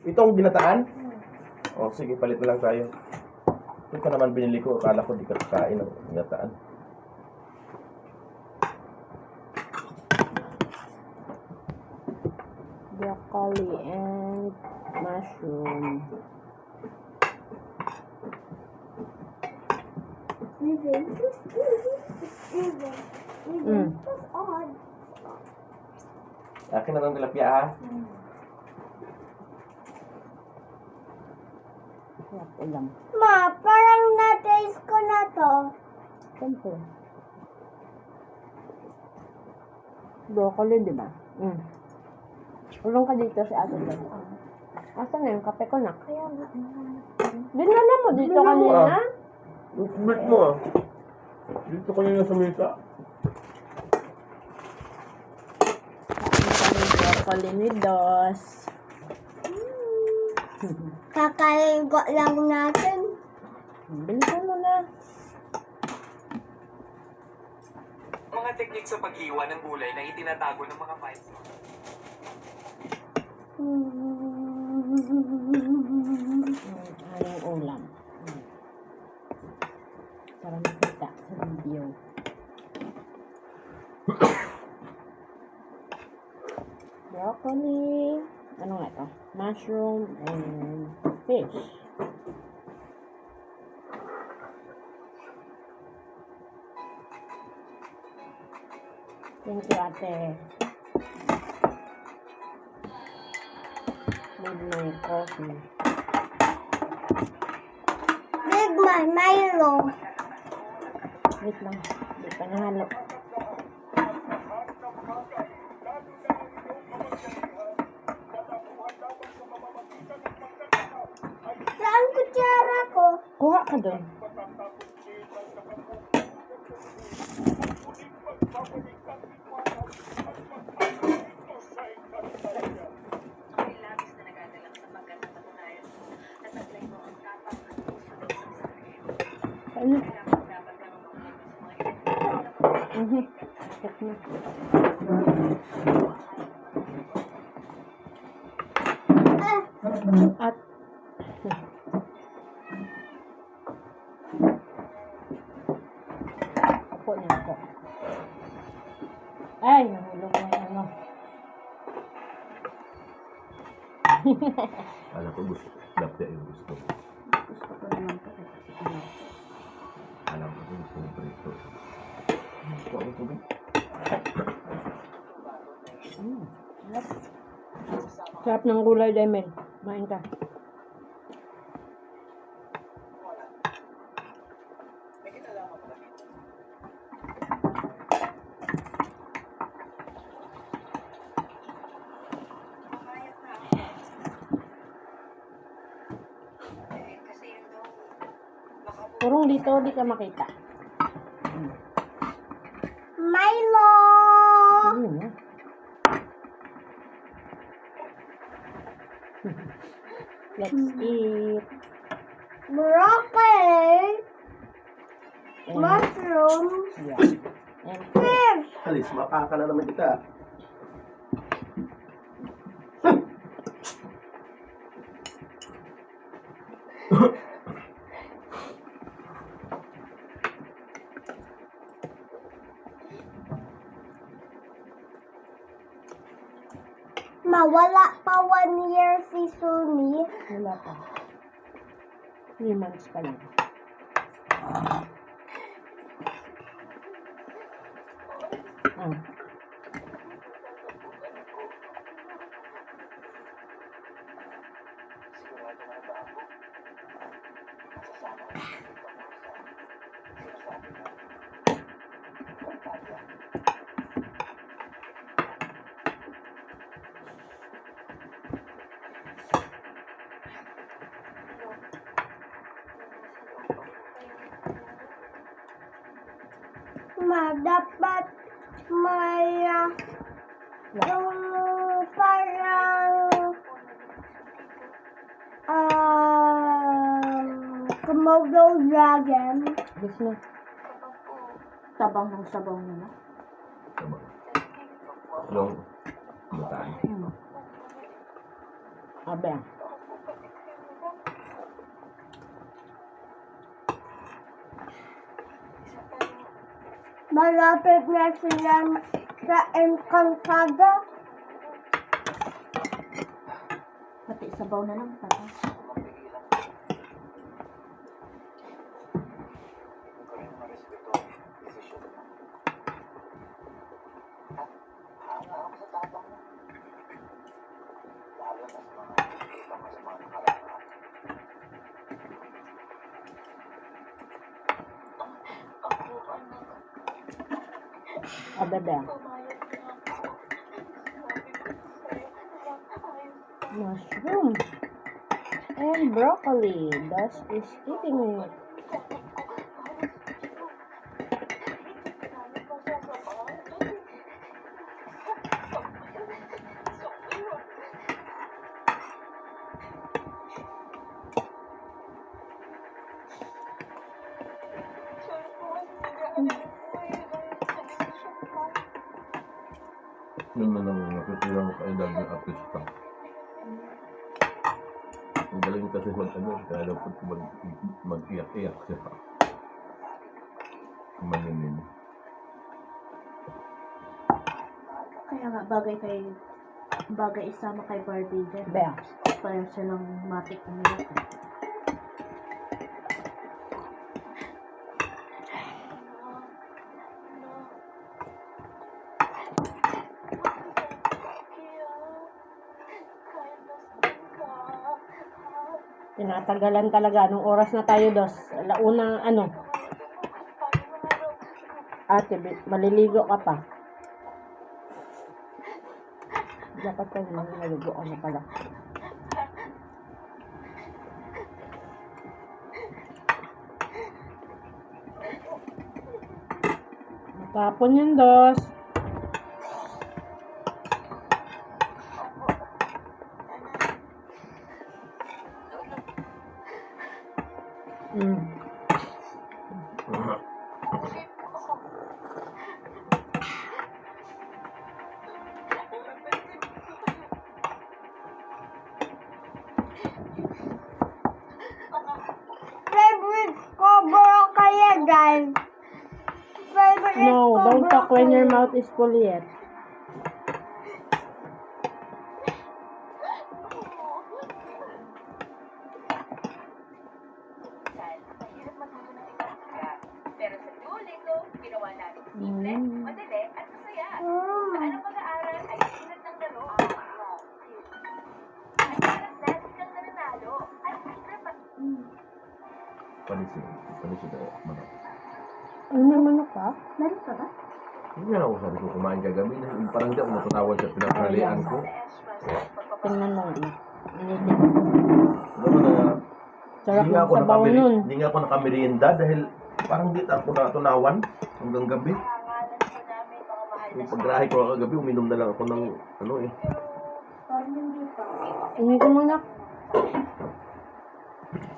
Itong ginataan? O, sige, palit na lang tayo. Ito pa naman binili ko. Akala ko di ka kakain ng ginataan. Broccoli and mushroom. Akin na ng tilapia, ha? Sarap ulam. Ma, parang na-taste ko na to. Siyempre. Broccoli, di ba? Ulong ka dito si Ate Bel. Asan na yung kape ko, nak? Kaya nga, Dinala mo dito Dinala mo, kanina? Bit mo, ah. Dito ko na sa mesa. Broccoli ni Dos. kakaligo lang natin. Bilisan mo na. Mga teknik sa paghiwa ng gulay na itinatago ng mga files. Anong ulam? Para makita sa video. Broccoli. Ano nga ito? Mushroom and fish. Thank you, ate. With my coffee. Big man, Milo. Wait lang. Hindi pa nahalo. Saan kutsara ko? Kuha ka doon. Ano? Sakit na. At Apo niya ako. Ay, nahulog na yung ano. Alam ko gusto. Lapya yung gusto. Gusto ko naman ito kasi ano. Alam ko gusto ng prito. Ito ako tubig. Sarap ng gulay, Demel. Main ka. Purong dito, di ka makita. Milo. Ano na? Let's eat. Broccoli. And, Mushroom. yeah. And Fish. Alis, mapaka na naman kita. Mawala pa 1 year si Sumi. wala pa. 3 months pa lang. Dapat may yung parang Komodo dragon. Gusto na. Tabang ng sabaw nila. Tama. Yung ginataan. Abe. Malapit na sila sa Encantada. Pati sabaw na lang. Pati. Bebe. Mushroom and broccoli. That is eating it. Yun na lang nakitira mo kayo dahil ng artista. Ang galing kasi kaya dapat mag-iyak-iyak siya. Maninin. Kaya nga, bagay isama kay Barbie din. Bea. Para silang matik ang nila. Tinatagalan talaga. Anong oras na tayo, Dos? Alaunang ano? Ate, maliligo ka pa. Dapat tayo naligo ka na pala. Matapon yun, Dos. Favorite ko broccoli, guys. Favorite No, ko don't talk when your broccoli. mouth is full yet. Mahirap matuto ng ibang kaya. Pero sa Duolingo, ginawa namin simple, madali, at masaya. Saan ang pag-aaral ay sinat ng laro. At parang dati kang nananalo. At extra pa. Panis ito. Manok. Ano may manok ka? Meron ka ba? Hindi na ako sabi ko kumain kagabi. Parang hindi ako natutawad sa pinakalian ko. Tingnan mo nga. Initin. Alam mo na, Sarap ng sabaw nun. Hindi nga ako nakamerienda dahil parang di ako natunawan hanggang gabi. Yung paggrahe ko kagabi, uminom na lang ako ng ano eh. Initin mo na.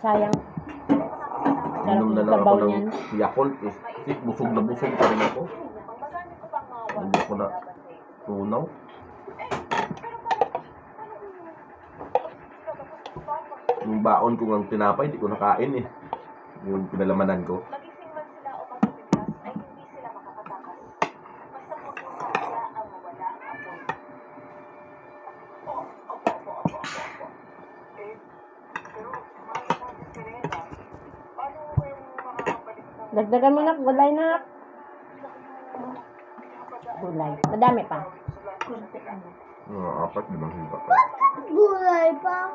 Sayang. Sarap Uminom na ng lang sabaw ako ng niyan. Yakult eh. Kasi busog na busog pa rin ako. Hindi ako na tunaw. Yung baon ko ng tinapay, di ko nakain eh. Yung pinalamanan ko. Magising man sila o magpapiglas, ay hindi sila makakatakas. Basta magpunta sila ang mawala ang apoy. Dagdagan mo na. Gulay na. Gulay. Madami pa. Apat, di bang hiba? Gulay pa.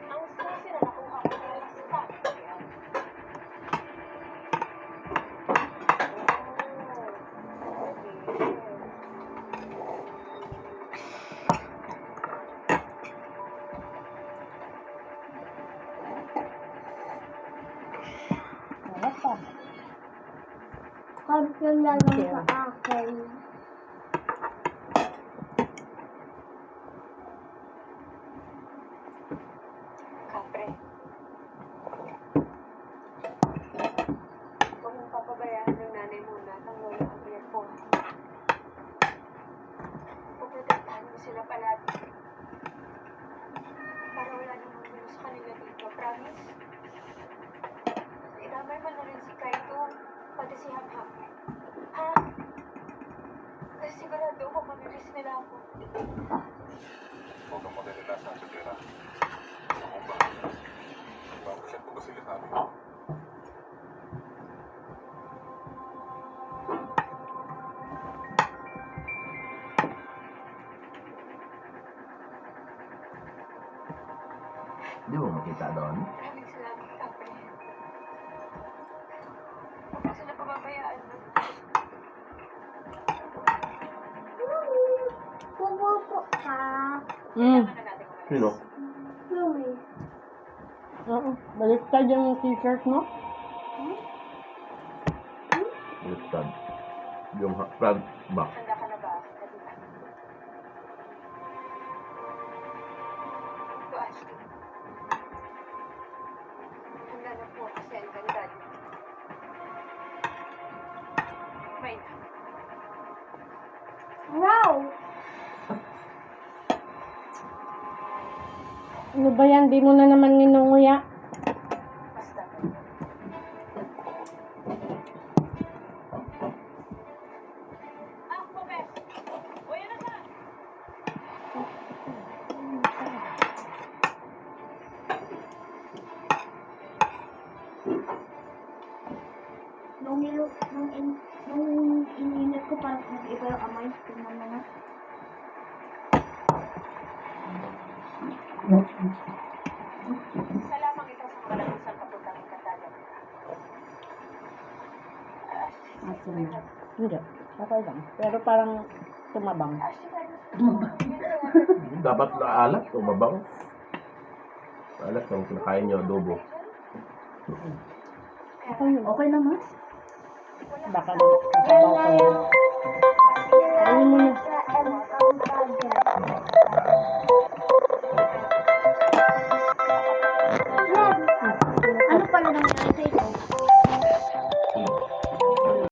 Ang susi na nakuha ko ng lastan. Sarap pa. Konti na lang sa akin. Kapre. Huwag mong papabayaan ng nanay mo na nang wala ang earphone. Puprotektahan mo sila palagi. si Hap-Hap. Ha? Kasi sigurado ako mamimiss nila ako. Huwag kang magalala sa Pera. Ako ba? Mapasyat ko ba sila namin? Di mo makita doon? Maraming salamat, Kape. Huwag mo sila pababayaan. Pupupo ka. Mm. Kailangan na natin umalis. Sino? Yumi. Oo. Baliktad yung t-shirt mo. Baliktad. Yung front back. Handa ka na ba, Kadita? To Ashley. Handa na po ako sa Elgan Daddy. Wait. No. Ano ba yan? Di mo na naman ninunguya. Basta. Mabes! Uy, ano ka? Nung ininit ko parang nag-iba yung amay. Tingnan mo na. Salamat ito sa kalabusang kapuntang ikatagan. Asin na. Hindi. Okay lang. Pero parang tumabang. Dapat naalat o mabang. Alat yung kinakain nyo, adobo. Okay, Okay naman. baka nakasabaw ko yan.